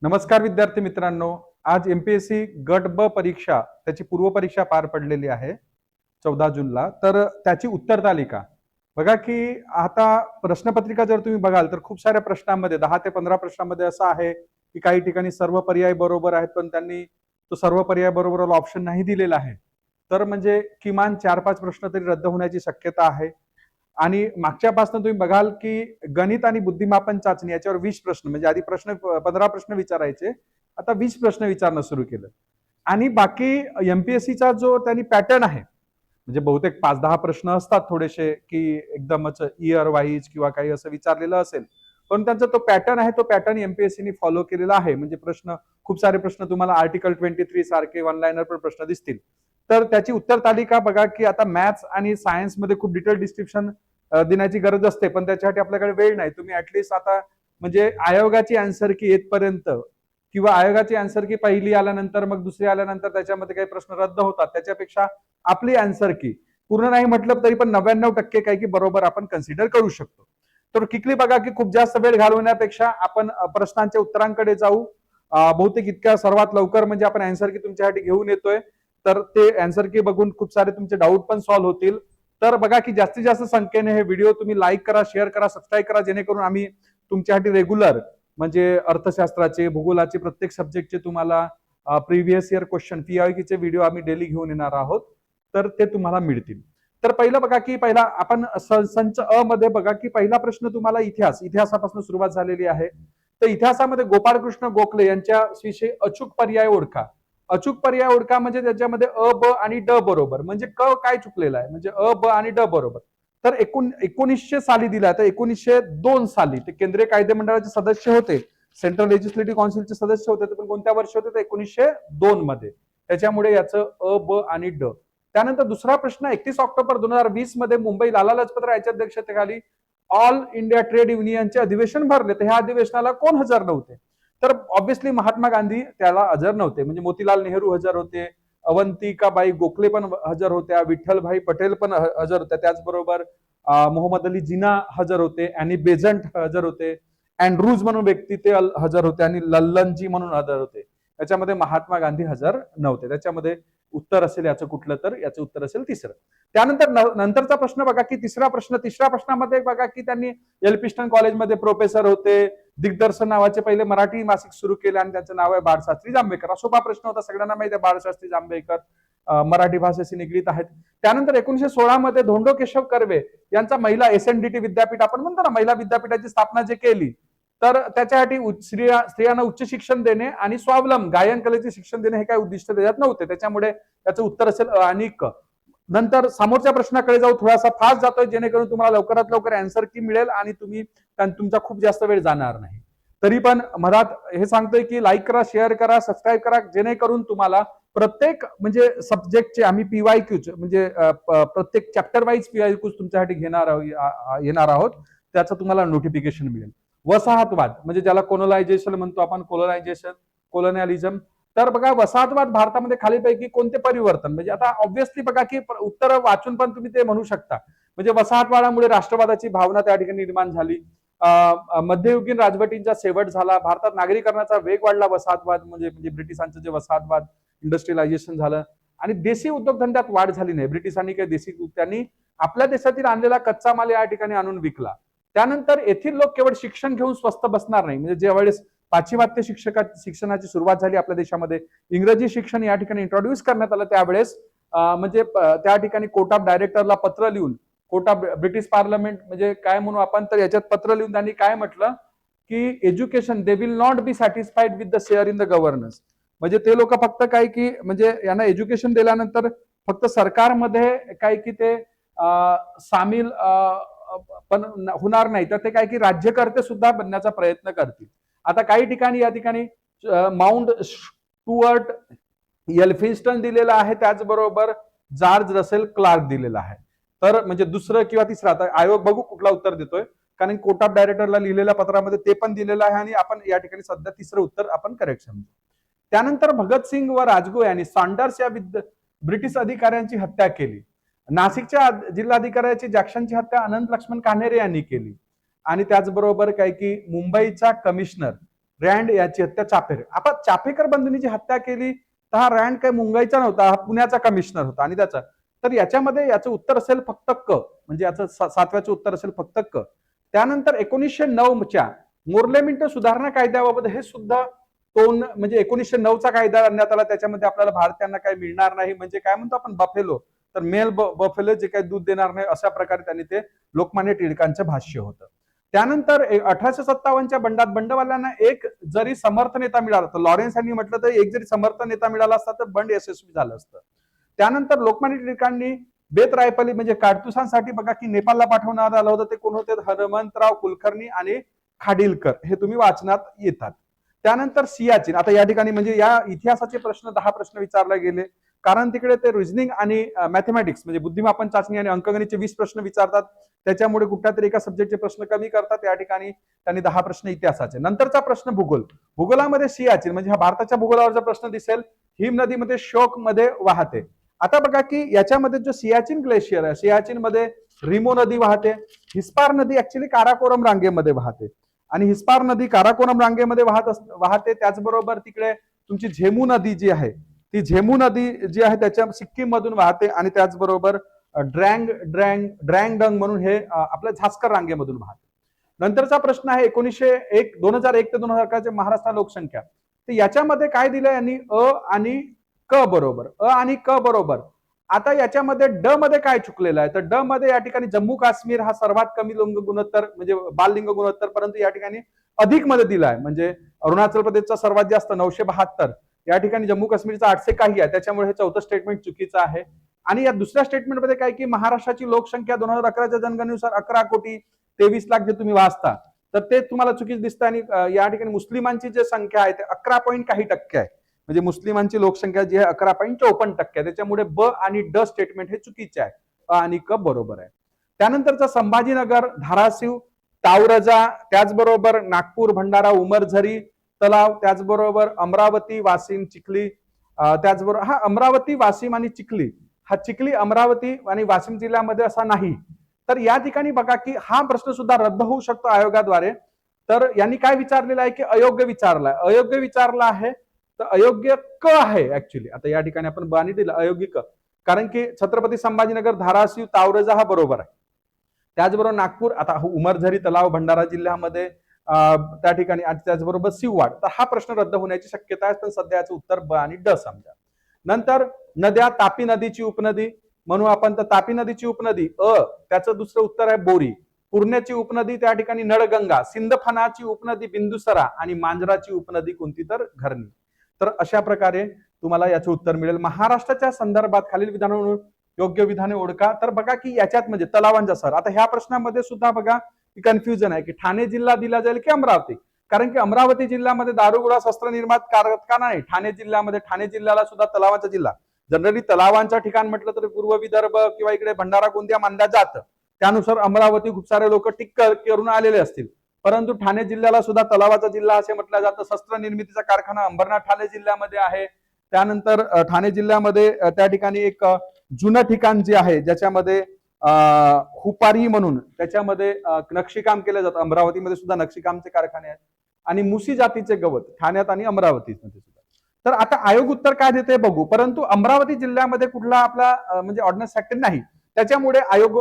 नमस्कार विद्यार्थी मित्रांनो. आज एमपीएससी गट ब परीक्षा त्याची पूर्व परीक्षा पार पडलेली आहे 14 जूनला. तर त्याची उत्तर तालिका बघा की आता प्रश्नपत्रिका जर तुम्ही बघाल तर खूप साऱ्या प्रश्नांमध्ये 10 ते 15 प्रश्नांमध्ये असं आहे की काही ठिकाणी सर्व पर्याय बरोबर आहेत, पण त्यांनी तो सर्व पर्याय बरोबर ऑप्शन नाही दिलेला आहे. तर म्हणजे किमान 4-5 प्रश्न तरी रद्द होण्याची शक्यता आहे. आणि मागच्यापासून तुम्ही बघाल की गणित आणि बुद्धिमापन चाचणी याच्यावर 20 प्रश्न, म्हणजे आधी 15 प्रश्न विचारायचे, आता 20 प्रश्न विचारणं सुरू केलं. आणि बाकी एमपीएससीचा जो त्यांनी पॅटर्न आहे, म्हणजे बहुतेक 5-10 प्रश्न असतात थोडेसे की एकदमच इयर वाईज किंवा काही असं विचारलेलं असेल, पण त्यांचा तो पॅटर्न आहे, तो पॅटर्न एमपीएससीने फॉलो केलेला आहे. म्हणजे प्रश्न खूप सारे प्रश्न तुम्हाला आर्टिकल 23 सारखे वन लाईनर पण प्रश्न दिसतील. तर त्याची उत्तर तालिका बघा की आता मॅथ्स आणि सायन्स मध्ये खूप डिटेल डिस्क्रिप्शन देण्याची गरज असते, पण त्याच्यासाठी आपल्याकडे वेळ नाही. तुम्ही ऍटलिस्ट आता म्हणजे आयोगाची आन्सर की येतपर्यंत किंवा आयोगाची आन्सर की पहिली आल्यानंतर मग दुसरी आल्यानंतर त्याच्यामध्ये काही प्रश्न रद्द होतात, त्याच्यापेक्षा आपली आन्सर की पूर्ण नाही म्हटलं तरी पण 99% काही की बरोबर आपण कन्सिडर करू शकतो. तर किकली बघा की खूप जास्त वेळ घालवण्यापेक्षा आपण प्रश्नांच्या उत्तरांकडे जाऊ. बहुतेक इतक्या सर्वात लवकर म्हणजे आपण आन्सर की तुमच्यासाठी घेऊन येतोय, तर ते आन्सर की बघून खूप सारे तुमचे डाऊट पण सॉल्व्ह होतील. तर बघा की जास्तीत जास्त संख्येने हे व्हिडिओ तुम्ही लाईक करा, शेअर करा, सबस्क्राईब करा, जेणेकरून आम्ही तुमच्यासाठी रेग्युलर म्हणजे अर्थशास्त्राचे, भूगोलाचे प्रत्येक सब्जेक्टचे तुम्हाला प्रिव्हियस इयर क्वेश्चन पीआयक्यूचे व्हिडिओ आम्ही डेली घेऊन येणार आहोत, तर ते तुम्हाला मिळतील. तर पहिलं बघा की पहिला आपण संच अ मध्ये बघा की पहिला प्रश्न तुम्हाला इतिहासापासून सुरुवात झालेली आहे. तर इतिहासामध्ये गोपाळकृष्ण गोखले यांच्याविषयी अचूक पर्याय ओळखा. अचूक पर्याय ओळखा म्हणजे त्याच्यामध्ये अ ब आणि ड बरोबर, म्हणजे क काय चुकलेला आहे, म्हणजे अ ब आणि ड बरोबर. तर 1900 साली दिला, तर 1902 साली ते केंद्रीय कायदे मंडळाचे सदस्य होते, सेंट्रल लेजिस्लेटिव्ह काउन्सिलचे सदस्य होते, पण कोणत्या वर्षी होते, तर 1902 मध्ये. त्याच्यामुळे याचं अ ब आणि ड. त्यानंतर दुसरा प्रश्न, 31 ऑक्टोबर 2020 मध्ये मुंबई लाला लजपत रायच्या अध्यक्षतेखाली ऑल इंडिया ट्रेड युनियनचे अधिवेशन भरले, तर ह्या अधिवेशनाला कोण हजर नव्हते? तर ऑब्व्हियसली महात्मा गांधी त्याला हजर नव्हते, म्हणजे मोतीलाल नेहरू हजर होते, अवंतिकाबाई गोखले पण हजर होत्या, विठ्ठलभाई पटेल पण हजर होत्या, त्याचबरोबर मोहम्मद अली जिना हजर होते, आणि बेझंट हजर होते, अँड्रूज म्हणून व्यक्ती ते हजर होते, आणि लल्लनजी म्हणून हजर होते. त्याच्यामध्ये महात्मा गांधी हजर नव्हते. त्याच्यामध्ये उत्तर असेल याचं कुठलं, तर याचं उत्तर असेल तिसरं. त्यानंतर नंतरचा प्रश्न बघा की तिसरा प्रश्नामध्ये बघा की त्यांनी एल्फिस्टन कॉलेजमध्ये प्रोफेसर होते, दिग्दर्शन नावाचे पहिले मराठी मासिक सुरू केले, आणि त्याचं नाव आहे बाळशास्त्री जांभेकर. हा सोपा प्रश्न होता, सगळ्यांना माहिती आहे बाळशास्त्री जांभेकर मराठी भाषेशी निगडीत आहेत. त्यानंतर 1916 मध्ये धोंडो केशव कर्वे यांचा महिला एसएनडीटी विद्यापीठ, आपण म्हणतो ना महिला विद्यापीठाची स्थापना जे केली, तर त्याच्यासाठी स्त्रियांना उच्च शिक्षण देणे आणि स्वावलंब गायन कलेचे शिक्षण देणे हे काही उद्दिष्ट त्याच्यात नव्हते, त्याच्यामुळे त्याचं उत्तर असेल अ आणि क. नंतर समोरच्या प्रश्नाकडे जाऊ, थोडासा फास्ट जातोय जेणेकरून तुम्हाला लवकरात लवकर आन्सर की मिळेल आणि तुम्ही तुमचा खूप जास्त वेळ जाणार नाही. तरी पण मधात हे सांगतोय की लाईक करा, शेअर करा, सबस्क्राईब करा, जेणेकरून तुम्हाला प्रत्येक म्हणजे सब्जेक्टचे आम्ही पीवायक्यूच म्हणजे प्रत्येक चॅप्टर वाईज पीवायक्यूज तुमच्यासाठी येणार आहोत, त्याचं तुम्हाला नोटिफिकेशन मिळेल. वसाहतवाद म्हणजे ज्याला कोलोनायझेशन म्हणतो आपण, कोलोनियलिझम. तर बघा वसाहतवाद भारतामध्ये खालीपैकी कोणते परिवर्तन, म्हणजे आता ऑब्व्हियसली बघा की उत्तर वाचून पण तुम्ही ते म्हणू शकता. म्हणजे वसाहतवादामुळे राष्ट्रवादाची भावना त्या ठिकाणी निर्माण झाली, मध्ययुगीन राजवटींचा शेवट झाला, भारतात नागरीकरणाचा वेग वाढला, वसाहतवाद म्हणजे ब्रिटिशांचं जे वसाहतवाद इंडस्ट्रियलायझेशन झालं, आणि देशी उद्योगधंद्यात वाढ झाली नाही. ब्रिटिशांनी काही देशी त्यांनी आपल्या देशातील आणलेला कच्चा माल या ठिकाणी आणून विकला. त्यानंतर येथील लोक केवळ शिक्षण घेऊन स्वस्त बसणार नाही, म्हणजे ज्यावेळेस पाश्चिमात्य शिक्षणाची सुरुवात झाली आपल्या देशामध्ये, इंग्रजी शिक्षण या ठिकाणी इंट्रोड्यूस करण्यात आलं, त्यावेळेस म्हणजे त्या ठिकाणी कोर्ट ऑफ डायरेक्टरला पत्र लिहून, कोर्ट ऑफ ब्रिटिश पार्लमेंट म्हणजे काय म्हणू आपण, तर याच्यात पत्र लिहून त्यांनी काय म्हटलं की education they will not be satisfied with the share in the governance. म्हणजे ते लोक फक्त काय की म्हणजे यांना एज्युकेशन दिल्यानंतर फक्त सरकारमध्ये काय की ते सामील पण होणार नाही, तर ते काय की राज्यकर्ते सुद्धा बनण्याचा प्रयत्न करतील. आता काही ठिकाणी या ठिकाणी माउंट स्टुअर्ट एल्फिन्स्टन दिलेला आहे, त्याचबरोबर जॉर्ज रसेल क्लार्क दिलेला आहे. तर म्हणजे दुसरं किंवा तिसरं, आता आयोग बघू कुठला उत्तर देतोय, कारण कोर्ट ऑफ डायरेक्टरला लिहिलेल्या पत्रामध्ये ते पण दिलेलं आहे, आणि आपण या ठिकाणी सध्या तिसरं उत्तर आपण करेक्ट समजू. त्यानंतर भगतसिंग व राजगुरू यांनी सॉन्डर्स या ब्रिटिश अधिकाऱ्यांची हत्या केली. नाशिकच्या जिल्हाधिकाऱ्याची जॅक्सनची हत्या अनंत लक्ष्मण कान्हेरे यांनी केली, आणि त्याचबरोबर काय की मुंबईचा कमिशनर रँड याची हत्या चापेकर. आपण चापेकर बंधूंनी जी हत्या केली तर हा रँड काही मुंबईचा नव्हता, हा पुण्याचा कमिशनर होता. आणि त्याचा तर याच्यामध्ये याचं उत्तर असेल फक्त क, म्हणजे याचं सातव्याचं उत्तर असेल फक्त क. त्यानंतर 1909च्या मोर्ले मिंटो सुधारणा कायद्याबाबत हे सुद्धा म्हणजे 1909चा कायदा आणण्यात आला. त्याच्यामध्ये आपल्याला भारतीयांना काही मिळणार नाही, म्हणजे काय म्हणतो आपण बफेलो, तर मेल बफेलो जे काही दूध देणार नाही, अशा प्रकारे त्यांनी ते लोकमान्य टिळकांचं भाष्य होतं. त्यानंतर 1857च्या बंडात बंडवाल्यांना एक जरी समर्थ नेता मिळाला, तर लॉरेन्स यांनी म्हटलं तर एक जरी समर्थ नेता मिळाला असता तर बंड यशस्वी झालं असतं. त्यानंतर लोकमान्य टिळकांनी बेत रायफली म्हणजे काडतुसांसाठी बघा की नेपाळला पाठवण्यात आलं होतं. ते कोण होते? हनुमंतराव कुलकर्णी आणि खाडिलकर, हे तुम्ही वाचनात येतात. त्यानंतर सियाचीन. आता या ठिकाणी म्हणजे या इतिहासाचे प्रश्न 10 प्रश्न विचारले गेले, कारण तिकडे ते रिझनिंग आणि मॅथमॅटिक्स म्हणजे बुद्धिमापन चाचणी आणि अंकगणितचे 20 प्रश्न विचारतात. त्याच्यामुळे कुठल्या तरी एका सब्जेक्टचे प्रश्न कमी करतात. या ठिकाणी त्यांनी 10 प्रश्न इतिहासाचे. नंतरचा प्रश्न भूगोल. भूगोलामध्ये सियाचीन म्हणजे हा भारताच्या भूगोलावरचा प्रश्न दिसेल. हिम नदीमध्ये शोक मध्ये वाहते. आता बघा की याच्यामध्ये जो सियाचीन ग्लेशियर आहे, सियाचीन मध्ये रिमो नदी वाहते. हिस्पार नदी ऍक्च्युली काराकोरम रांगेमध्ये वाहते आणि हिस्पार नदी काराकोरम रांगेमध्ये वाहते. त्याचबरोबर तिकडे तुमची झेमू नदी जी आहे, ती झेमू नदी जी आहे त्याच्या सिक्कीम मधून वाहते आणि त्याचबरोबर ड्रँग डंग म्हणून हे आपल्या झास्कर रांगेमधून वाहते. नंतरचा प्रश्न आहे 2001 ते 2011 महाराष्ट्र लोकसंख्या. तर याच्यामध्ये काय दिलं यांनी? अ आणि क बरोबर, अ आणि क बरोबर. आता याच्यामध्ये ड मध्ये काय चुकलेलं आहे? तर ड मध्ये या ठिकाणी जम्मू काश्मीर हा सर्वात कमी लिंग गुणोत्तर म्हणजे बाल लिंग गुणोत्तर, परंतु या ठिकाणी अधिक मध्ये दिला आहे. म्हणजे अरुणाचल प्रदेशचा सर्वात जास्त 972, या ठिकाणी जम्मू काश्मीरचा 800 काही आहे. त्याच्यामुळे हे चौथं स्टेटमेंट चुकीचं आहे. आणि या दुसऱ्या स्टेटमेंटमध्ये काय की महाराष्ट्राची लोकसंख्या 2011च्या जनगणनेनुसार 11,23,00,000 जे तुम्ही वाचता तर ते तुम्हाला चुकीचं दिसतं. आणि या ठिकाणी मुस्लिमांची जी संख्या आहे ते 11 पॉईंट काही टक्के आहे. म्हणजे मुस्लिमांची लोकसंख्या जी आहे 11,54% आहे. त्याच्यामुळे ब आणि ड स्टेटमेंट हे चुकीचे आहे. अ आणि क बरोबर आहे. त्यानंतरचा संभाजीनगर, धाराशिव, तावरजा, त्याचबरोबर नागपूर, भंडारा, उमरझरी तलाव, त्याचबरोबर अमरावती, वाशिम, चिखली, त्याचबरोबर हा अमरावती, वाशिम आणि चिखली, हा चिखली, अमरावती आणि वाशिम जिल्ह्यामध्ये असा नाही. तर या ठिकाणी बघा की हा प्रश्न सुद्धा रद्द होऊ शकतो आयोगाद्वारे. तर यांनी काय विचारलेलं आहे की अयोग्य विचारला आहे. अयोग्य विचारला आहे तर अयोग्य क आहे ऍक्च्युली. आता या ठिकाणी आपण बाणी दिलं अयोग्य क, कारण की छत्रपती संभाजीनगर, धाराशिव, तावरेजा हा बरोबर आहे. त्याचबरोबर नागपूर, आता उमरझरी तलाव भंडारा जिल्ह्यामध्ये, त्या ठिकाणी त्याचबरोबर सिववाड, तर हा प्रश्न रद्द होण्याची शक्यता आहे. पण सध्या याचं उत्तर ब आणि ड समजा. नंतर नद्या, तापी नदीची उपनदी म्हणू आपण, तर तापी नदीची उपनदी त्याचं दुसरं उत्तर आहे बोरी. पूर्ण्याची उपनदी त्या ठिकाणी नळगंगा, सिंदफनाची उपनदी बिंदुसरा आणि मांजराची उपनदी कोणती? तर घरणी. तर अशा प्रकारे तुम्हाला याचं उत्तर मिळेल. महाराष्ट्राच्या संदर्भात खालील विधानावरून योग्य विधाने ओळखा. तर बघा की याच्यात म्हणजे तलावांचा सर, आता ह्या प्रश्नामध्ये सुद्धा बघा की कन्फ्युजन आहे की ठाणे जिल्हा दिला जाईल की अमरावती. कारण की अमरावती जिल्ह्यामध्ये दारुगोळा शस्त्र निर्माण कारखाना नाही. ठाणे जिल्ह्यामध्ये, ठाणे जिल्ह्याला सुद्धा तलावांचा जिल्हा. जनरली तलावांचं ठिकाण म्हटलं तर पूर्व विदर्भ किंवा इकडे भंडारा गोंदिया मानल्या जातं. त्यानुसार अमरावती खूप सारे लोक टिक करून आलेले असतील. परंतु ठाणे जिल्ह्याला सुद्धा तलावाचा जिल्हा असे म्हटलं जातं. शस्त्र निर्मितीचा कारखाना अंबरनाथ ठाणे जिल्ह्यामध्ये आहे. त्यानंतर ठाणे जिल्ह्यामध्ये त्या ठिकाणी एक जुनं ठिकाण जे आहे ज्याच्यामध्ये हुपारी म्हणून त्याच्यामध्ये नक्षीकाम केलं जातं. अमरावतीमध्ये सुद्धा नक्षीकामचे कारखाने आहेत. आणि मुसी जातीचे गवत ठाण्यात आणि अमरावतीमध्ये सुद्धा. तर आता आयोग उत्तर काय देते बघू. परंतु अमरावती जिल्ह्यामध्ये कुठला आपला म्हणजे ऑर्डिनन्स फॅक्टरी नाही. त्याच्यामुळे आयोग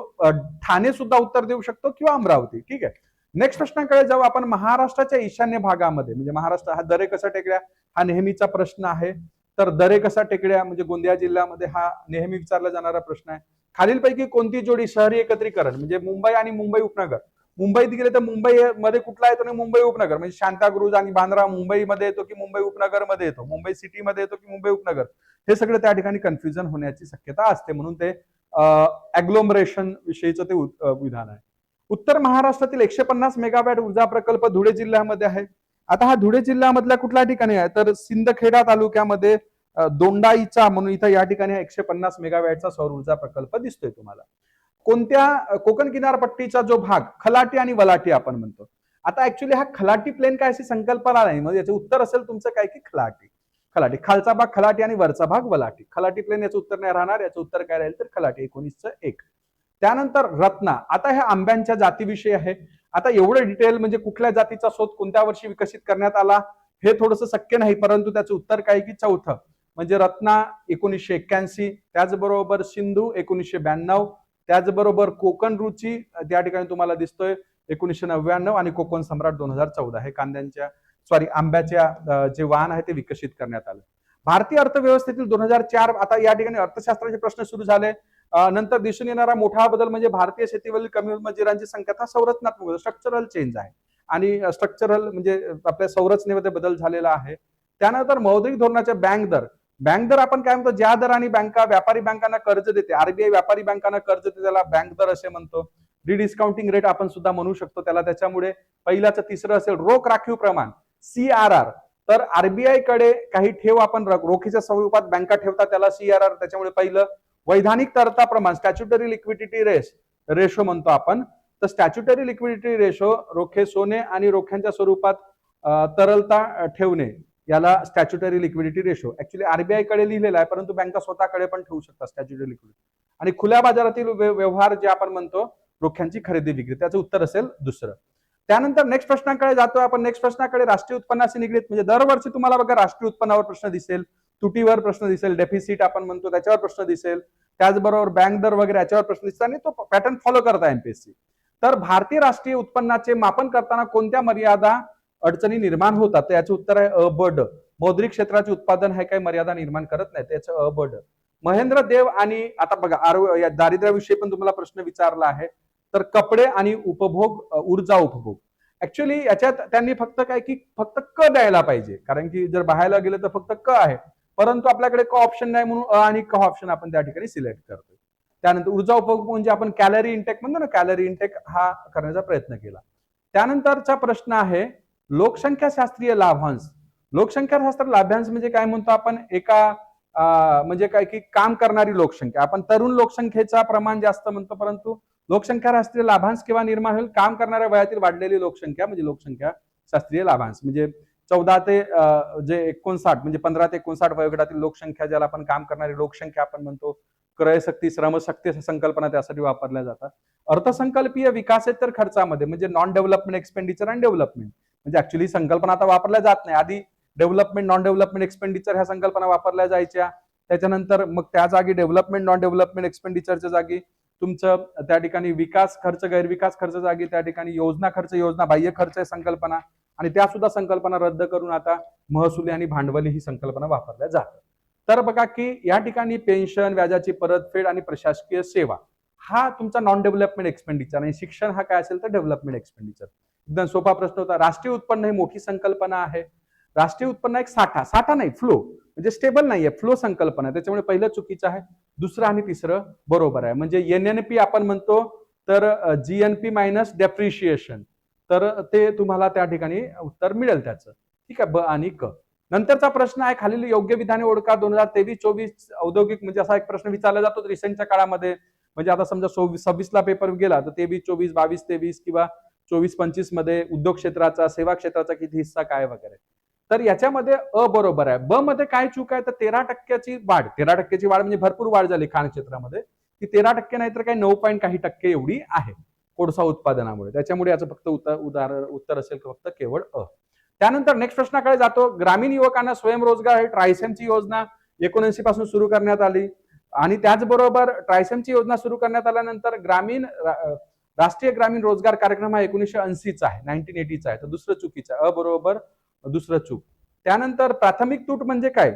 ठाणे सुद्धा उत्तर देऊ शकतो किंवा अमरावती. ठीक आहे. नेक्स्ट प्रश्नाकडे जाऊ आपण. महाराष्ट्राच्या ईशान्य भागामध्ये म्हणजे महाराष्ट्र हा दरे कसा टेकड्या हा नेहमीचा प्रश्न आहे. तर दरे कसा टेकड्या म्हणजे गोंदिया जिल्ह्यामध्ये हा नेहमी विचारला जाणारा प्रश्न आहे. खालीलपैकी कोणती जोडी शहरी एकत्रीकरण म्हणजे मुंबई आणि मुंबई उपनगर. मुंबईत गेले तर मुंबई मध्ये कुठला येतो? आणि मुंबई उपनगर म्हणजे शांताक्रुज आणि बांद्रा मुंबईमध्ये येतो की मुंबई उपनगर मध्ये येतो, मुंबई सिटी मध्ये येतो की मुंबई उपनगर, हे सगळं त्या ठिकाणी कन्फ्युजन होण्याची शक्यता असते. म्हणून ते अग्लोमरेशन विषयीचं ते विधान आहे. उत्तर महाराष्ट्रातील 150 मेगावॅट ऊर्जा प्रकल्प धुळे जिल्ह्यामध्ये आहे. आता हा धुळे जिल्ह्यामधल्या कुठल्या ठिकाणी आहे? तर सिंदखेडा तालुक्यामध्ये दोंडाईचा म्हणून इथं या ठिकाणी 150 मेगावॅटचा सौर ऊर्जा प्रकल्प दिसतोय तुम्हाला. कोणत्या कोकण किनारपट्टीचा जो भाग खलाटी आणि वलाटी आपण म्हणतो. आता ऍक्च्युली हा खलाटी प्लेन काय अशी संकल्पना नाही. म्हणजे याचं उत्तर असेल तुमचं काय की खलाटी. खलाटी खालचा भाग खलाटी आणि वरचा भाग वलाटी. खलाटी प्लेन याचं उत्तर नाही राहणार. याचं उत्तर काय राहील तर खलाटी 1901. त्यानंतर रत्ना. आता ह्या आंब्यांच्या जातीविषयी आहे. आता एवढं डिटेल म्हणजे कुठल्या जातीचा शोध कोणत्या वर्षी विकसित करण्यात आला हे थोडंसं शक्य नाही, परंतु त्याचं उत्तर काय की चौथं म्हणजे रत्ना 1981, त्याचबरोबर सिंधू 1992, त्याचबरोबर कोकण रुची त्या ठिकाणी तुम्हाला दिसतोय 1999 आणि कोकण सम्राट 2014 हे आंब्याच्या जे वाहन आहे ते विकसित करण्यात आलं. भारतीय अर्थव्यवस्थेतील 2004 आता या ठिकाणी अर्थशास्त्राचे प्रश्न सुरू झाले. नंतर दिसून येणारा मोठा बदल म्हणजे भारतीय शेतीवरील कमी मजुरांची संख्या हा संरचनात्मक स्ट्रक्चरल चेंज आहे आणि स्ट्रक्चरल म्हणजे आपल्या संरचनेमध्ये बदल झालेला आहे. त्यानंतर मौद्रिक धोरणाच्या बँक दर आपण काय म्हणतो, ज्या दराने बँका व्यापारी बँकांना कर्ज देते, आरबीआय व्यापारी बँकांना कर्ज देते त्याला बँक दर असे म्हणतो. डिस्काउंटिंग रेट आपण सुद्धा म्हणू शकतो त्याला. त्याच्यामुळे पहिल्याचं तिसरं असेल रोख राखीव प्रमाण CRR. तर आरबीआय कडे काही ठेव आपण रोखीच्या स्वरूपात बँका ठेवतात त्याला CRR. त्याच्यामुळे पहिलं वैधानिक तरलता प्रमाण स्टॅच्युटरी लिक्विडिटी रेशो म्हणतो आपण. तर स्टॅच्युटरी लिक्विडिटी रेशो रोखे सोने आणि रोख्यांच्या स्वरूपात तरलता ठेवणे याला statutory liquidity ratio. Actually RBI कडे लिहिलेला आहे, परंतु बँका स्वतःकडे पण ठेवू शकतात स्टॅच्युटरी लिक्विडिटी. आणि खुल्या बाजारातील व्यवहार जे आपण म्हणतो रोख्यांची खरेदी विक्री, त्याचं उत्तर असेल दुसरं. त्यानंतर नेक्स्ट प्रश्नाकडे जातो आपण. नेक्स्ट प्रश्नाकडे राष्ट्रीय उत्पन्नाशी निगडीत म्हणजे दरवर्षी तुम्हाला बघा राष्ट्रीय उत्पन्नावर प्रश्न दिसेल, तुटीवर प्रश्न दिसेल, डेफिसिट आपण म्हणतो त्याच्यावर प्रश्न दिसेल, त्याचबरोबर बँक दर वगैरे याच्यावर प्रश्न दिसतात आणि तो पॅटर्न फॉलो करता एमपीएससी. तर भारतीय राष्ट्रीय उत्पन्नाचे मापन करताना कोणत्या मर्यादा अडचणी निर्माण होतात, तर याचं उत्तर आहे अ ब ड. मौद्रिक क्षेत्राचे उत्पादन हे काही मर्यादा निर्माण करत नाही, त्याचं अ ब ड. महेंद्र देव आणि आता बघा या दारिद्र्याविषयी पण तुम्हाला प्रश्न विचारला आहे. तर कपडे आणि उपभोग, ऊर्जा उपभोग. ऍक्च्युली याच्यात त्यांनी फक्त काय की फक्त क द्यायला पाहिजे, कारण की जर बाहेर गेलं तर फक्त क आहे, परंतु आपल्याकडे क ऑप्शन नाही म्हणून अ आणि क ऑप्शन आपण त्या ठिकाणी सिलेक्ट करतो. त्यानंतर ऊर्जा उपभोग म्हणजे आपण कॅलरी इंटेक म्हणतो ना, कॅलरी इंटेक हा करण्याचा प्रयत्न केला. त्यानंतरचा प्रश्न आहे लोकसंख्या शास्त्रीय लाभांश. लोकसंख्या शास्त्र लाभांश म्हणजे काय म्हणतो आपण, म्हणजे काय की काम करणारी लोकसंख्या. आपण तरुण लोकसंख्येचा प्रमाण जास्त म्हणतो, परंतु लोकसंख्या शास्त्रीय लाभांश केव्हा निर्माण होईल, काम करणाऱ्या वयातील वाढलेली लोकसंख्या म्हणजे लोकसंख्या शास्त्रीय लाभांश. म्हणजे 14 ते जे 59 म्हणजे 15 ते 59 वयोगटातील लोकसंख्या ज्याला आपण काम करणारी लोकसंख्या आपण म्हणतो. क्रयशक्ती श्रमशक्ती संकल्पना त्यासाठी वापरल्या जातात. अर्थसंकल्पीय विकासेतर खर्चामध्ये म्हणजे नॉन डेव्हलपमेंट एक्सपेंडिचर आणि डेव्हलपमेंट म्हणजे ऍक्च्युली संकल्पना आता वापरल्या जात नाही. आधी डेव्हलपमेंट नॉन डेव्हलपमेंट एक्सपेंडिचर ह्या संकल्पना वापरल्या जायच्या. त्याच्यानंतर मग त्या जागी डेव्हलपमेंट नॉन डेव्हलपमेंट एक्सपेंडिचरच्या जागी तुमचं त्या ठिकाणी विकास खर्च गैरविकास खर्च जागी त्या ठिकाणी योजना खर्च योजना बाह्य खर्च संकल्पना, आणि त्या सुद्धा संकल्पना रद्द करून आता महसुली आणि भांडवली ही संकल्पना वापरल्या जातात. तर बघा की या ठिकाणी पेन्शन, व्याजाची परतफेड आणि प्रशासकीय सेवा हा तुमचा नॉन डेव्हलपमेंट एक्सपेंडिचर, आणि शिक्षण हा काय असेल तर डेव्हलपमेंट एक्सपेंडिचर. एकदम सोपा प्रश्न होता. राष्ट्रीय उत्पन्न ही मोठी संकल्पना आहे. राष्ट्रीय उत्पन्न एक साठा नाही, फ्लो म्हणजे स्टेबल नाहीये, फ्लो संकल्पना. त्याच्यामुळे पहिलं चुकीचं आहे, दुसरं आणि तिसरं बरोबर आहे. म्हणजे एनएनपी आपण म्हणतो तर जीएनपी मायनस डेप्रिशिएशन, तर ते तुम्हाला त्या ठिकाणी उत्तर मिळेल त्याचं. ठीक आहे, ब आणि क. नंतरचा प्रश्न आहे खालील योग्य विधाने ओळखा. 2023-24 औद्योगिक म्हणजे असा एक प्रश्न विचारला जातो रिसेंटच्या काळामध्ये. म्हणजे आता समजा 26ला पेपर गेला तर 23-24, 22-23 किंवा 24-25 मध्ये उद्योग क्षेत्राचा सेवा क्षेत्राचा किती हिस्सा काय वगैरे. तर याच्यामध्ये अ बरोबर आहे. ब मध्ये काय चूक आहे तर 13% वाढ. 13% वाढ म्हणजे भरपूर वाढ झाली खाण क्षेत्रामध्ये. ती 13% नाही तर काही 9 काही टक्के एवढी आहे कोळसा उत्पादनामुळे. त्याच्यामुळे याचं फक्त उत्तर असेल फक्त केवळ अ. त्यानंतर नेक्स्ट प्रश्नाकडे जातो. ग्रामीण युवकांना स्वयंरोजगार हे ट्रायसेमची योजना 79 पासून सुरू करण्यात आली, आणि त्याचबरोबर ट्रायसेमची योजना सुरू करण्यात आल्यानंतर राष्ट्रीय ग्रामीण रोजगार कार्यक्रम हा 1980चा आहे, 1980चा आहे. तर दुसरं चुकीचं आहे, अबरोबर दुसरं चूक. त्यानंतर प्राथमिक तूट म्हणजे काय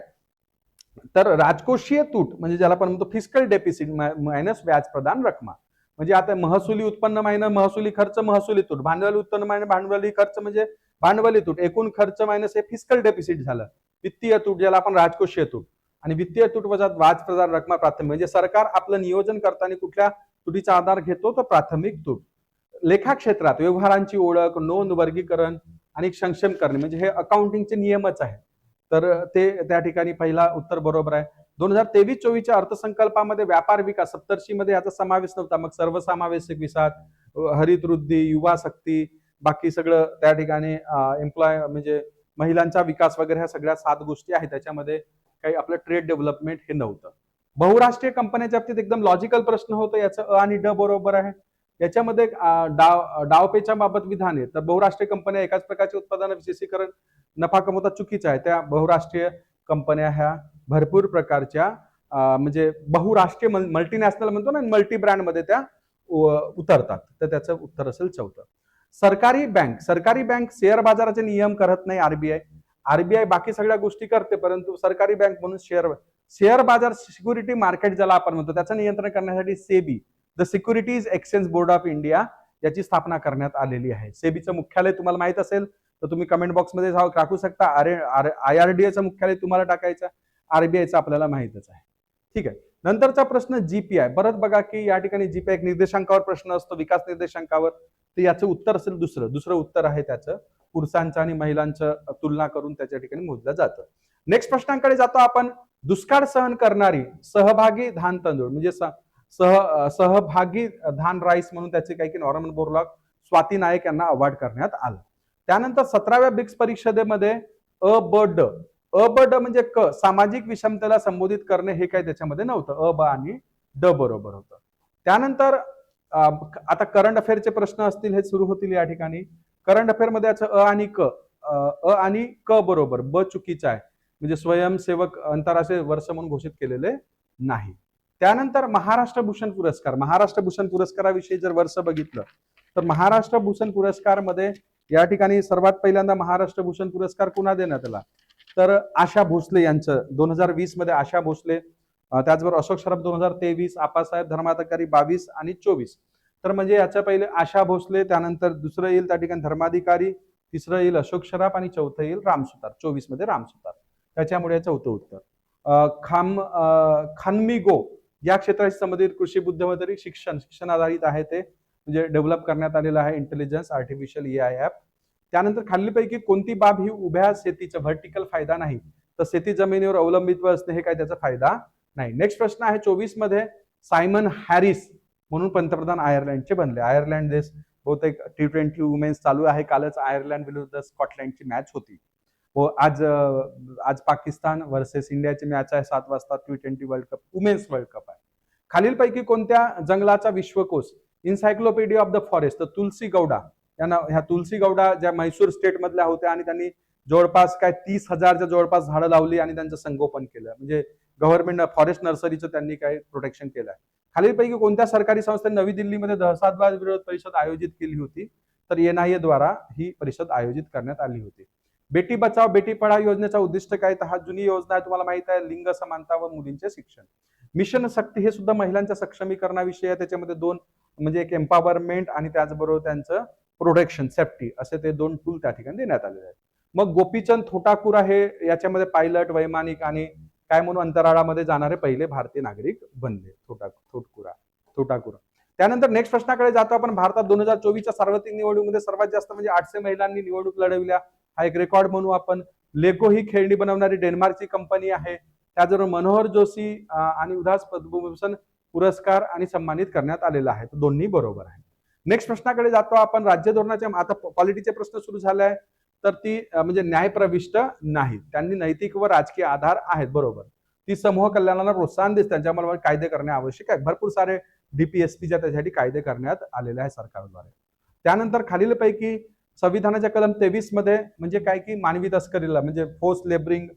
तर राजकोषीय तूट म्हणजे ज्याला आपण म्हणतो फिस्कल डेफिसिट मायनस व्याज प्रदान रक्कमा. म्हणजे आता महसुली उत्पन्न मायनस महसुली खर्च महसुली तूट, भांडवली उत्पन्न मायनस भांडवली खर्च म्हणजे भांडवली तूट, एकूण खर्च मायनस हे फिस्कल डेफिसिट झालं. वित्तीय तूट ज्याला आपण राजकोषीय तूट, आणि वित्तीय तूट वजा व्याज प्रदान रक्कमा प्राथमिक. म्हणजे सरकार आपलं नियोजन करताना कुठल्या तुटीचा आधार घेतो तर प्राथमिक तूट. लेखा क्षेत्रात व्यवहारांची ओळख, नोंद, वर्गीकरण आणि सक्षम करणे म्हणजे हे अकाउंटिंगचे नियमच आहे. तर ते त्या ठिकाणी पहिला उत्तर बरोबर आहे. 2023-24च्या अर्थसंकल्पामध्ये व्यापार विकास सप्तर्षीमध्ये याचा समावेश नव्हता. मग सर्वसमावेशक विकास, हरित वृद्धी, युवा शक्ती, बाकी सगळं त्या ठिकाणी एम्प्लॉय म्हणजे महिलांचा विकास वगैरे ह्या सगळ्या 7 गोष्टी आहेत. त्याच्यामध्ये काही आपलं ट्रेड डेव्हलपमेंट हे नव्हतं. बहुराष्ट्रीय कंपन्यांच्या बाबतीत एकदम लॉजिकल प्रश्न होतो, याचं अ आणि ड बरोबर आहे. याच्यामध्ये डावपेच्या बाबत विधान आहे. तर बहुराष्ट्रीय कंपन्या एकाच प्रकारचे उत्पादन विशेषीकरण नफा कमवतात चुकीचं आहे. त्या बहुराष्ट्रीय कंपन्या ह्या भरपूर प्रकारच्या म्हणजे बहुराष्ट्रीय मल्टीनॅशनल म्हणतो ना, मल्टी ब्रँड मध्ये त्या उतरतात. तर त्याचं उत्तर असेल चौथं. सरकारी बँक शेअर बाजाराचे नियम करत नाही आरबीआय बाकी सगळ्या गोष्टी करते, परंतु सरकारी बँक म्हणून शेअर बाजार सिक्युरिटी मार्केट ज्याला आपण म्हणतो त्याचं नियंत्रण करण्यासाठी SEBI the securities exchange board of India याची स्थापना करण्यात आलेली आहे. सेबीचं मुख्यालय तुम्हाला माहित असेल तर तुम्ही कमेंट बॉक्समध्ये टाकू शकता. IRDAचं मुख्यालय तुम्हाला टाकायचं, आरबीआयचं आपल्याला माहितच आहे. ठीक आहे. नंतरचा प्रश्न जीपीआय. परत बघा की या ठिकाणी जीपीआय एक निर्देशांकावर प्रश्न असतो, विकास निर्देशांकावर. तर याचं उत्तर असेल दुसरं उत्तर आहे त्याचं पुरुषांचं आणि महिलांचं तुलना करून त्याच्या ठिकाणी मोजलं जातं. नेक्स्ट प्रश्नांकडे जातो आपण. दुष्काळ सहन करणारी सहभागी धान तांदूळ म्हणजे सहभागी धान राईस म्हणून त्याचे काही नॉर्मन बोरलॉग स्वाती नायक यांना अवॉर्ड करण्यात आलं. त्यानंतर 17व्या ब्रिक्स परिषदेमध्ये अ ब ड म्हणजे सामाजिक विषमतेला संबोधित करणे हे काही त्याच्यामध्ये नव्हतं. ब आणि ड बरोबर होतं. त्यानंतर आता करंट अफेअरचे प्रश्न असतील, हे सुरू होतील या ठिकाणी. करंट अफेअर मध्ये अ आणि क बरोबर, ब चुकीचा आहे म्हणजे स्वयंसेवक आंतरराष्ट्रीय वर्ष म्हणून घोषित केलेले नाही. त्यानंतर महाराष्ट्र भूषण पुरस्काराविषयी जर वर्ष बघितलं तर महाराष्ट्र भूषण पुरस्कार मध्ये या ठिकाणी सर्वात पहिल्यांदा महाराष्ट्र भूषण पुरस्कार कुणा देण्यात आला तर आशा भोसले यांचं 2020 मध्ये आशा भोसले. त्याचबरोबर अशोक सराफ 2023, आपासाहेब धर्माधिकारी 22 आणि 24. तर म्हणजे याच्या पहिले आशा भोसले, त्यानंतर दुसरं येईल त्या ठिकाणी धर्माधिकारी, तिसरं येईल अशोक सराफ आणि चौथं येईल रामसुतार. 24 मध्ये रामसुतार. त्याच्यामुळे चौथं उत्तर. खानमिगो या क्षेत्राशी संबंधित कृषी बुद्धिमत्ता शिक्षण आधारित आहे ते, म्हणजे डेव्हलप करण्यात आलेलं आहे इंटेलिजन्स आर्टिफिशियल AI ऍप. त्यानंतर खालीलपैकी कोणती बाब ही उभ्या शेतीचा व्हर्टिकल फायदा नाही तर शेती जमिनीवर अवलंबित्व असणे हे काय त्याचा फायदा नाही. नेक्स्ट प्रश्न आहे 24 मध्ये. सायमन हॅरिस म्हणून पंतप्रधान आयर्लंडचे बनले. आयर्लंड देश बहुतेक T20 वुमेन्स चालू आहे. कालच आयर्लंड विरुद्ध स्कॉटलंडची मॅच होती व आज पाकिस्तान वर्सेस इंडियाची मॅच आहे 7 वाजता. T20 world cup women's world cup आहे. खालीलपैकी कोणत्या जंगलाचा विश्वकोश इन्सायक्लोपीडिया ऑफ द फॉरेस्ट तर तुलसी गौडा ह्या तुलसी गौडा ज्या म्हैसूर स्टेट मधल्या होत्या आणि त्यांनी जवळपास 30,000च्या जवळपास झाडं लावली आणि त्यांचं संगोपन केलं, म्हणजे गव्हर्नमेंट फॉरेस्ट नर्सरीचं त्यांनी काही प्रोटेक्शन केलं आहे. खालीलपैकी कोणत्या सरकारी संस्थेने नवी दिल्लीमध्ये दहशतवाद विरोध परिषद आयोजित केली होती तर NIA द्वारा ही परिषद आयोजित करण्यात आली होती. बेटी बचाव बेटी पढाव योजनेचा उद्दिष्ट काय तर हा जुनी योजना आहे, तुम्हाला माहित आहे, लिंग समानता व मुलींचे शिक्षण. मिशन शक्ती हे सुद्धा महिलांच्या सक्षमीकरणाविषयी आहे. त्याच्यामध्ये दोन म्हणजे एक एम्पॉवरमेंट आणि त्याचबरोबर त्यांचं प्रोटेक्शन सेफ्टी असे ते दोन टूल त्या ठिकाणी देण्यात आलेले आहेत. मग गोपीचंद थोटाकुरा हे याच्यामध्ये पायलट वैमानिक आणि काय म्हणून अंतराळामध्ये जाणारे पहिले भारतीय नागरिक बनले. थोटाकुरा. त्यानंतर नेक्स्ट प्रश्नाकडे जातो आपण. भारतात 2024च्या सार्वत्रिक निवडणुकीमध्ये सर्वात जास्त म्हणजे 800 महिलांनी निवडणूक लढविल्या, हा एक रेकॉर्ड म्हणू आपण. लेगो ही खेळणी बनवणारी डेन्मार्कची कंपनी आहे. त्याचबरोबर मनोहर जोशी आणि उल्हास पद्मभूषण पुरस्कार आणि सन्मानित करण्यात आलेला आहे. दोन्ही बरोबर आहे. नेक्स्ट प्रश्नाकडे जातो आपण. राज्य धोरणाच्या आता पॉलिटीचे प्रश्न सुरू झाले आहे तर ती म्हणजे न्यायप्रविष्ट नाही, त्यांनी नैतिक व राजकीय आधार आहेत बरोबर. ती समूह कल्याणाला प्रोत्साहन देते, त्यांच्यामुळे कायदे करणे आवश्यक आहे. भरपूर सारे DPSPच्या त्यासाठी कायदे करण्यात आलेले आहे सरकारद्वारे. त्यानंतर खालीलपैकी संविधानाच्या कलम 23 मध्ये म्हणजे काय की मानवी तस्करीला म्हणजे फोर्स लेबरिंग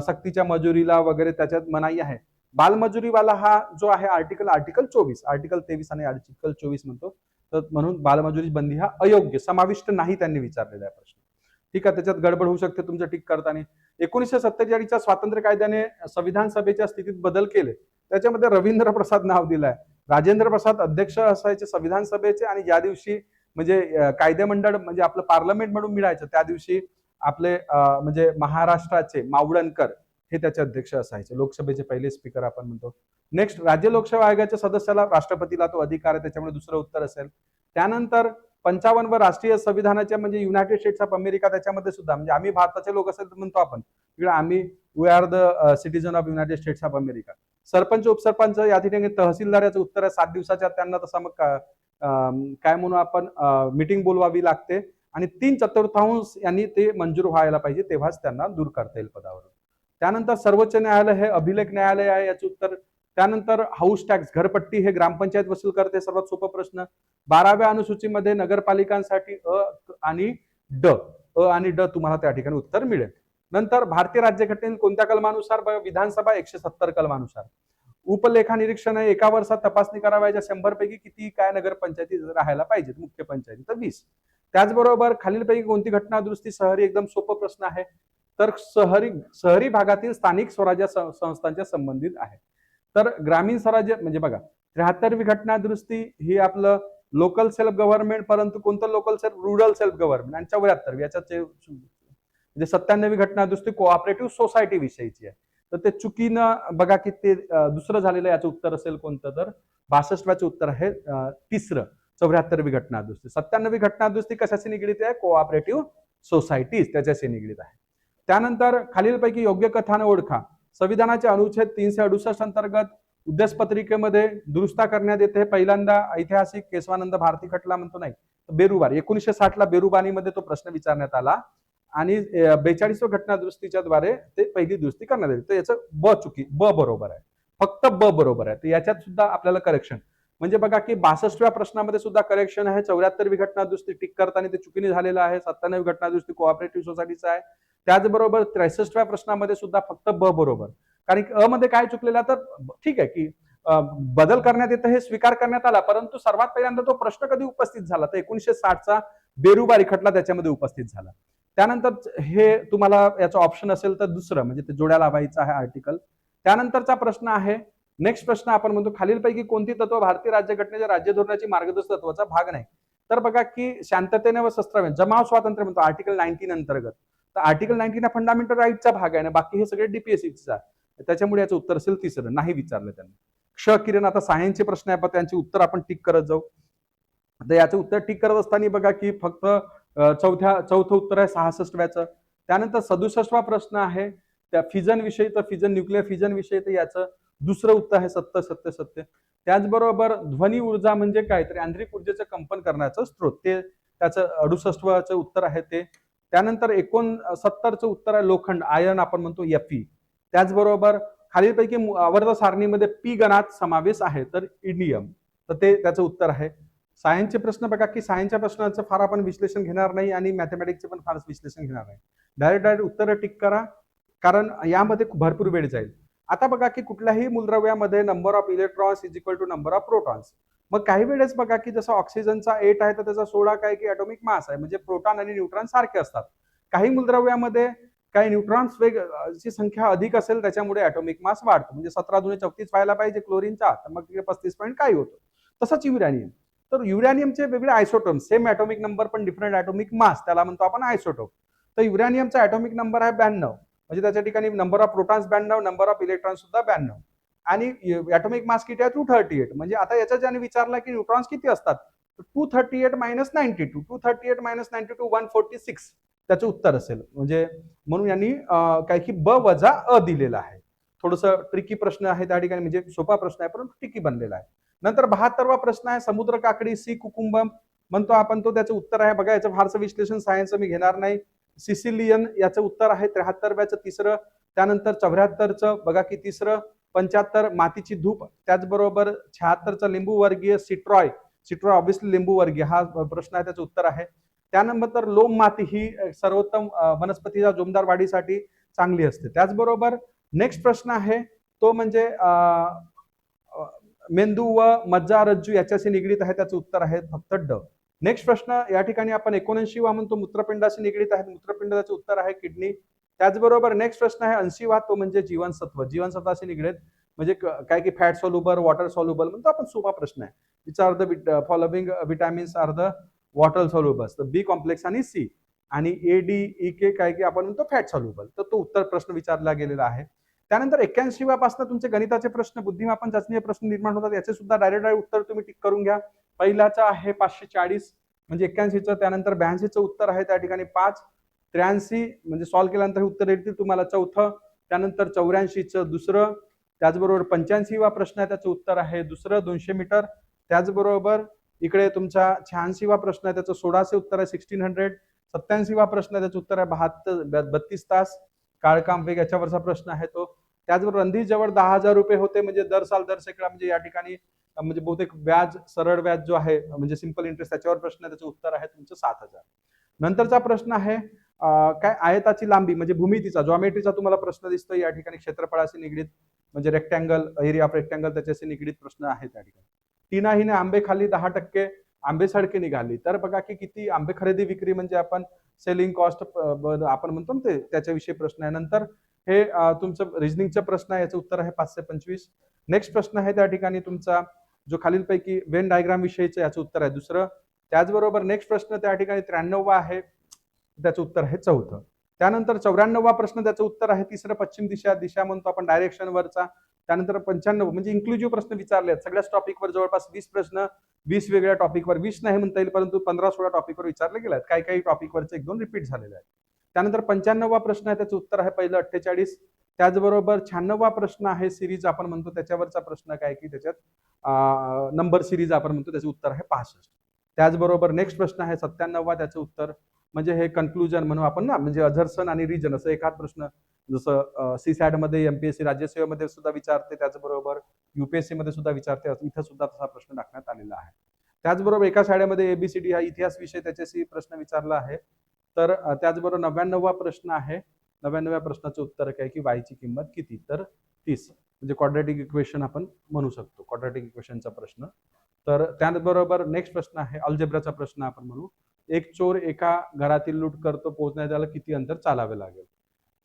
सक्तीच्या मजुरीला वगैरे त्याच्यात मनाई आहे. बालमजुरीवाला हा जो आहे आर्टिकल 23 आणि आर्टिकल 24 म्हणतो, तर म्हणून बालमजुरी बंदी हा अयोग्य समाविष्ट नाही त्यांनी विचारलेला आहे प्रश्न. ठीक आहे, त्याच्यात गडबड होऊ शकते तुमच्या टिक करताना. 1947च्या स्वातंत्र्य कायद्याने संविधान सभेच्या स्थितीत बदल केले, त्याच्यामध्ये रवींद्र प्रसाद नाव दिलंय. राजेंद्र प्रसाद अध्यक्ष असायचे संविधान सभेचे आणि ज्या दिवशी म्हणजे कायदे मंडळ म्हणजे आपलं पार्लमेंट म्हणून मिळायचं त्या दिवशी आपले म्हणजे महाराष्ट्राचे मावळणकर हे त्याचे अध्यक्ष असायचे, लोकसभेचे पहिले स्पीकर आपण म्हणतो. नेक्स्ट, राज्य लोकसेवा आयोगाच्या सदस्याला राष्ट्रपतीला तो अधिकार आहे, त्याच्यामुळे दुसरं उत्तर असेल. त्यानंतर 55 व राष्ट्रीय संविधानाच्या म्हणजे युनायटेड स्टेट्स ऑफ अमेरिका त्याच्यामध्ये सुद्धा म्हणजे आम्ही भारताचे लोक असेल तर म्हणतो आपण आम्ही we are the citizen of United States of America. Sarpanch upsarpanch या ठिकाणी तहसीलदार याचं उत्तर आहे 7 दिवसाच्या त्यांना तसा मग काय म्हणून आपण मीटिंग बोलवावी लागते आणि 3/4 यांनी ते मंजूर व्हायला पाहिजे, तेव्हाच त्यांना दूर करता येईल पदावरून. त्यानंतर सर्वोच्च न्यायालय हे अभिलेख न्यायालय आहे, याचं उत्तर त्यानंतर हाऊस टॅक्स घरपट्टी हे ग्रामपंचायत वसूल करते, सर्वात सोपा प्रश्न. 12व्या अनुसूचीमध्ये नगरपालिकांसाठी आणि ड आणि ड तुम्हाला त्या ठिकाणी उत्तर मिळेल. नंतर भारतीय राज्यघटनेतील कोणत्या कलमानुसार? विधानसभा 170 कलमानुसार. उपलेखा निरीक्षण एका वर्षात तपासणी करावयाच्या 100 पैकी किती काय नगरपंचायती राहायला पाहिजेत? मुख्य पंचायती तर 20. त्याचबरोबर खालीलपैकी कोणती घटना दुरुस्ती शहरी? एकदम सोपं प्रश्न आहे. तर शहरी भागातील स्थानिक स्वराज्य संस्थांच्या संबंधित आहे. तर ग्रामीण स्वराज्य म्हणजे बघा 73वी घटना दुरुस्ती ही आपलं लोकल सेल्फ गव्हर्नमेंट, परंतु कोणतं local self? Rural self government. आणि 74वी याच्यात म्हणजे 97वी घटना दुरुस्ती कोऑपरेटिव्ह सोसायटी विषयीची आहे. तर ते चुकीनं बघा की ते दुसरं झालेलं याचं उत्तर असेल कोणतं? तर 62वाचं उत्तर आहे तिसरं. 74वी घटना दुरुस्ती. 97वी घटना दुरुस्ती कशाशी निगडीत आहे? कोऑपरेटिव्ह सोसायटीज त्याच्याशी निगडीत आहे. त्यानंतर खालीलपैकी योग्य कथानं ओळखा. संविधानाचे अनुच्छेद 368 अंतर्गत उद्देशपत्रिकेमध्ये दुरुस्ता करण्यात येते. पहिल्यांदा ऐतिहासिक केशवानंद भारती खटला म्हणतो, नाही बेरुबार 1960ला बेरुबानीमध्ये तो प्रश्न विचारण्यात आला आणि 42व्या घटना दुरुस्तीच्या द्वारे ते पहिली दुरुस्ती करण्यात आली. तर याचं ब बरोबर आहे, फक्त ब बरोबर आहे. तर याच्यात सुद्धा आपल्याला करेक्शन म्हणजे बघा की 62व्या प्रश्नामध्ये सुद्धा करेक्शन आहे. 74वी घटना दुरुस्ती टिक करताना ते चुकीने झालेलं आहे. 97वी घटना दुरुस्ती कोऑपरेटिव्ह सोसायटीचा आहे. त्याचबरोबर 63व्या प्रश्नामध्ये सुद्धा फक्त ब बरोबर. कारण की अ मध्ये काय चुकलेला? तर ठीक आहे की बदल करण्यात येतं हे स्वीकार करण्यात आला, परंतु सर्वात पहिल्यांदा तो प्रश्न कधी उपस्थित झाला? तर 1960चा बेरुबारी खटला त्याच्यामध्ये उपस्थित झाला. त्यानंतर हे तुम्हाला याचं ऑप्शन असेल तर दुसरं म्हणजे ते जोड्या लावायचं आहे आर्टिकल. त्यानंतरचा प्रश्न आहे नेक्स्ट प्रश्न आपण म्हणतो खालीलपैकी कोणती तत्व भारतीय राज्यघटनेच्या राज्य धोरणाची मार्गदर्शक तत्वाचा भाग नाही? तर बघा की शांततेने व शस्त्राने जमाव स्वातंत्र्य म्हणतो आर्टिकल 19 अंतर्गत. तर आर्टिकल 19 हा फंडामेंटल राईटचा भाग आहे ना, बाकी हे सगळे डीपीएससीचा. त्याच्यामुळे याचं उत्तर असेल तिसरं. नाही विचारलं त्यांनी. क्ष किरण आता सायन्सचे प्रश्न आहे पण त्यांची उत्तर आपण टिक करत जाऊ. तर याचं उत्तर टिक करत असताना बघा की फक्त चौथं उत्तर आहे 66व्याचं. त्यानंतर 67वा प्रश्न आहे त्या फिजन विषयी, तर फिजन न्यूक्लिअर फिजन विषयी, तर याचं दुसरं उत्तर आहे 70 सत्य सत्य. त्याचबरोबर ध्वनी ऊर्जा म्हणजे काय? तर यांत्रिक ऊर्जेचं कंपन करण्याचं स्त्रोत, ते त्याचं 68चं उत्तर आहे ते. त्यानंतर 69चं उत्तर आहे लोखंड, आयर्न आपण म्हणतो Fe. त्याचबरोबर खालीलपैकी आवर्त सारणीमध्ये पी गणात समावेश आहे तर इंडियम, तर ते त्याचं उत्तर आहे. सायन्सचे प्रश्न बघा की सायन्सच्या प्रश्नाचं फार आपण विश्लेषण घेणार नाही आणि मॅथमॅटिक्सचे पण फार विश्लेषण घेणार नाही. डायरेक्ट उत्तर टिक करा कारण यामध्ये भरपूर वेळ जाईल. आता बघा की कुठल्याही मूलद्रव्यामध्ये number of electrons is equal to number of protons. मग काही वेळेस बघा की जसं ऑक्सिजनचा 8 आहे तर त्याचा 16 काय की ॲटॉमिक मास आहे, म्हणजे प्रोटॉन आणि न्यूट्रॉन सारखे असतात. काही मूलद्रव्यामध्ये काही न्यूट्रॉन्स ची संख्या अधिक असेल त्याच्यामुळे ॲटॉमिक मास वाढतो, म्हणजे 17 दुणे 34 व्हायला पाहिजे क्लोरीनचा, तर मग 35 पॉईंट काय होतो. तसंच युरॅनियम. तर युरॅनियमचे वेगळे आयसोटोप, सेम ॲटॉमिक नंबर पण डिफरंट ॲटॉमिक मास, त्याला म्हणतो आपण आयसोटोप. तर युरॅनियमचा ॲटॉमिक नंबर आहे 92, म्हणजे त्याच्या ठिकाणी number of protons 92, number of electrons सुद्धा 92 आणि ॲटॉमिक मास किती आहे 238. म्हणजे आता याच्या ज्याने विचारला की न्यूट्रॉन्स किती असतात, 238 मायनस 92, 238 मायनस 92 146 त्याचं उत्तर असेल. म्हणजे म्हणून यांनी काय की ब वजा अ दिलेला आहे. थोडंसं ट्रिकी प्रश्न आहे त्या ठिकाणी, म्हणजे सोपा प्रश्न आहे परंतु ट्रिकी बनलेला आहे. नंतर 72वा प्रश्न आहे समुद्र काकडी सी कुकुंबम म्हणतो आपण, तो त्याचं उत्तर आहे बघा. याचं फारसं विश्लेषण सायन्सचं मी घेणार नाही. सिसिलियन याचं उत्तर आहे 73व्याचं तिसरं. त्यानंतर 74चं बघा की तिसरं. 75 मातीची धूप, त्याचबरोबर 76चं लिंबू वर्गीय सिट्रॉय ऑब्व्हियसली लिंबू वर्गीय हा प्रश्न आहे, त्याचं उत्तर आहे. त्यानंतर लोम माती ही सर्वोत्तम वनस्पतीच्या जोमदार वाढीसाठी चांगली असते. त्याचबरोबर नेक्स्ट प्रश्न आहे तो म्हणजे मेंदू व मज्जारज्जू याच्याशी निगडीत आहे, त्याचं उत्तर आहे फक्त ड. नेक्स्ट प्रश्न या ठिकाणी आपण 79वा म्हणतो मूत्रपिंडाशी निगडीत आहे, मूत्रपिंडाचं उत्तर आहे किडनी. त्याचबरोबर नेक्स्ट प्रश्न आहे 80वा, तो म्हणजे जीवनसत्वाशी निगडीत, म्हणजे काय की फॅट सोल्युबल, वॉटर सोल्युबल म्हणतो आपण. सोपा प्रश्न आहे. Which are the following vitamins are the water solubles, तर बी कॉम्प्लेक्स आणि सी. आणि ए डी ई के काय की आपण म्हणतो फॅट सोल्युबल, तर तो उत्तर प्रश्न विचारला गेलेला आहे. त्यानंतर 81व्या पासून तुमचे गणिताचे प्रश्न, बुद्धिमापन चाचणी प्रश्न निर्माण होतात, याचे सुद्धा डायरेक्ट उत्तर तुम्ही टिक करून घ्या. पहिल्याचं आहे 540 म्हणजे 81चं. त्यानंतर 82चं उत्तर आहे त्या ठिकाणी 5. 83 म्हणजे सॉल्व्ह केल्यानंतर उत्तर येतील तुम्हाला चौथं. त्यानंतर 84चं दुसरं. त्याचबरोबर 85वा प्रश्न आहे त्याचं उत्तर आहे दुसरं 200 मीटर. त्याचबरोबर इकडे तुमचा 86वा प्रश्न आहे त्याचं 16चे उत्तर आहे 1600. 87वा प्रश्न आहे त्याचं उत्तर आहे 32 तास. काळकाम वेग याच्यावरचा प्रश्न आहे तो. त्याचबरोबर रणधीर जवळ 10,000 रुपये होते, म्हणजे दर साल दर सेकडा, म्हणजे या ठिकाणी म्हणजे बहुतेक व्याज, सरळ व्याज जो आहे म्हणजे सिंपल इंटरेस्ट, त्याच्यावर प्रश्न आहे, त्याचं उत्तर आहे तुमचं 7,000. नंतरचा प्रश्न आहे काय आयताची लांबी म्हणजे भूमितीचा, जॉमेट्रीचा तुम्हाला प्रश्न दिसतो या ठिकाणी, क्षेत्रफळाशी निगडीत म्हणजे रेक्टँगल, एरिया ऑफ रेक्टँगल त्याच्याशी निगडीत प्रश्न आहे त्या ठिकाणी. टीना हिने आंबे खाल्ली 10% आंबे सडके निघाली. तर बघा की किती आंबे खरेदी विक्री म्हणजे आपण सेलिंग कॉस्ट आपण म्हणतो ना ते, त्याच्याविषयी प्रश्न आहे. नंतर हे तुमचं रिजनिंगचा प्रश्न आहे, याचं उत्तर आहे 525. नेक्स्ट प्रश्न आहे त्या ठिकाणी तुमचा जो खालीलपैकी वेन डायग्राम विषयीचं, याचं उत्तर आहे दुसरं. त्याचबरोबर नेक्स्ट प्रश्न त्या ठिकाणी 93 आहे, त्याचं उत्तर आहे चौथं. त्यानंतर 94 प्रश्न, त्याचं उत्तर आहे तिसरं, पश्चिम दिशा, दिशा म्हणतो आपण डायरेक्शन वरचा. त्यानंतर 95 म्हणजे इन्क्लुझिव्ह प्रश्न विचारले आहेत सगळ्याच टॉपिकवर, जवळपास 20 प्रश्न 20 वेगळ्या टॉपिकवर, 20 नाही म्हणता येईल परंतु 15-16 टॉपिकवर विचारले गेले आहेत. काही काही टॉपिकवरचे 1-2 रिपीट झालेले आहेत. त्यानंतर 95 प्रश्न आहे, त्याचं उत्तर आहे पहिलं 48. त्याचबरोबर 96 प्रश्न आहे सिरीज आपण म्हणतो, त्याच्यावरचा प्रश्न काय की त्याच्यात नंबर सिरीज आपण म्हणतो, त्याचं उत्तर आहे 65. त्याचबरोबर नेक्स्ट प्रश्न आहे 97, त्याचं उत्तर म्हणजे हे कन्क्लुजन म्हणू आपण ना, म्हणजे अझरसन आणि रिजन असं एखाद प्रश्न, जसं सीसॅट मध्ये, एमपीएससी राज्यसेवेमध्ये सुद्धा विचारते, त्याचबरोबर युपीएससी मध्ये सुद्धा विचारते, इथं सुद्धा तसा प्रश्न टाकण्यात आलेला आहे. त्याचबरोबर एका शाळेमध्ये एबीसीडी हा इतिहास विषय त्याच्याशी प्रश्न विचारला आहे. तर त्याचबरोबर 99 प्रश्न आहे, 99व्या प्रश्नाचं उत्तर काय की वायची किंमत किती, तर 30 म्हणजे क्वाड्रॅटिक इक्वेशन आपण म्हणू शकतो, क्वाड्रॅटिक इक्वेशनचा प्रश्न. तर त्याचबरोबर नेक्स्ट प्रश्न आहे अल्जेब्राचा प्रश्न आपण म्हणू, एक चोर एका घरातील लूट करतो, पोहोचण्यात त्याला किती अंतर चालावे लागेल,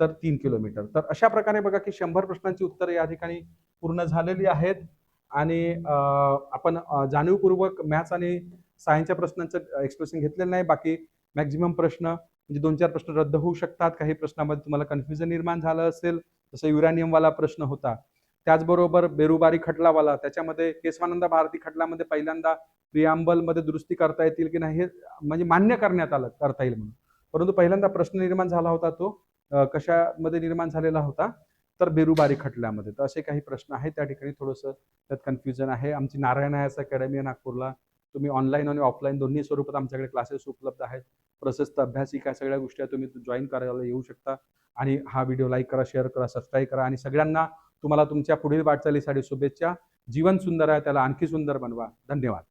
तर 3 किलोमीटर. तर अशा प्रकारे बघा की 100 प्रश्नांची उत्तरे या ठिकाणी पूर्ण झालेली आहेत. आणि आपण जाणीवपूर्वक मॅथ्स आणि सायन्सच्या प्रश्नांचं एक्सप्रेशन घेतलेलं नाही. बाकी मॅक्झिमम प्रश्न म्हणजे 2-4 प्रश्न रद्द होऊ शकतात. काही प्रश्नामध्ये तुम्हाला कन्फ्युजन निर्माण झालं असेल, जसं युरॅनियमवाला प्रश्न होता. त्याचबरोबर बेरुबारी खटलावाला, त्याच्यामध्ये केशवानंद भारती खटल्यामध्ये पहिल्यांदा प्रियांबल मध्ये दुरुस्ती करता येतील की नाही हे म्हणजे मान्य करण्यात आलं, करता येईल म्हणून. परंतु पहिल्यांदा प्रश्न निर्माण झाला होता तो कशामध्ये निर्माण झालेला होता, तर बेरुबारी खटल्यामध्ये. तर असे काही प्रश्न आहेत त्या ठिकाणी, थोडंसं त्यात कन्फ्युजन आहे. आमची नारायण आयएस अकॅडमी आहे नागपूरला, तुम्ही ऑनलाईन आणि ऑफलाईन दोन्ही स्वरूपात आमच्याकडे क्लासेस उपलब्ध आहेत. प्रशस्त अभ्यासिका सगळ्या गोष्टी तुम्ही जॉईन करायला येऊ शकता. आणि हा व्हिडिओ लाईक करा, शेअर करा, सबस्क्राईब करा. आणि सगळ्यांना तुम्हाला तुमच्या पुढील वाटचालीसाठी शुभेच्छा. जीवन सुंदर आहे, त्याला आणखी सुंदर बनवा. धन्यवाद.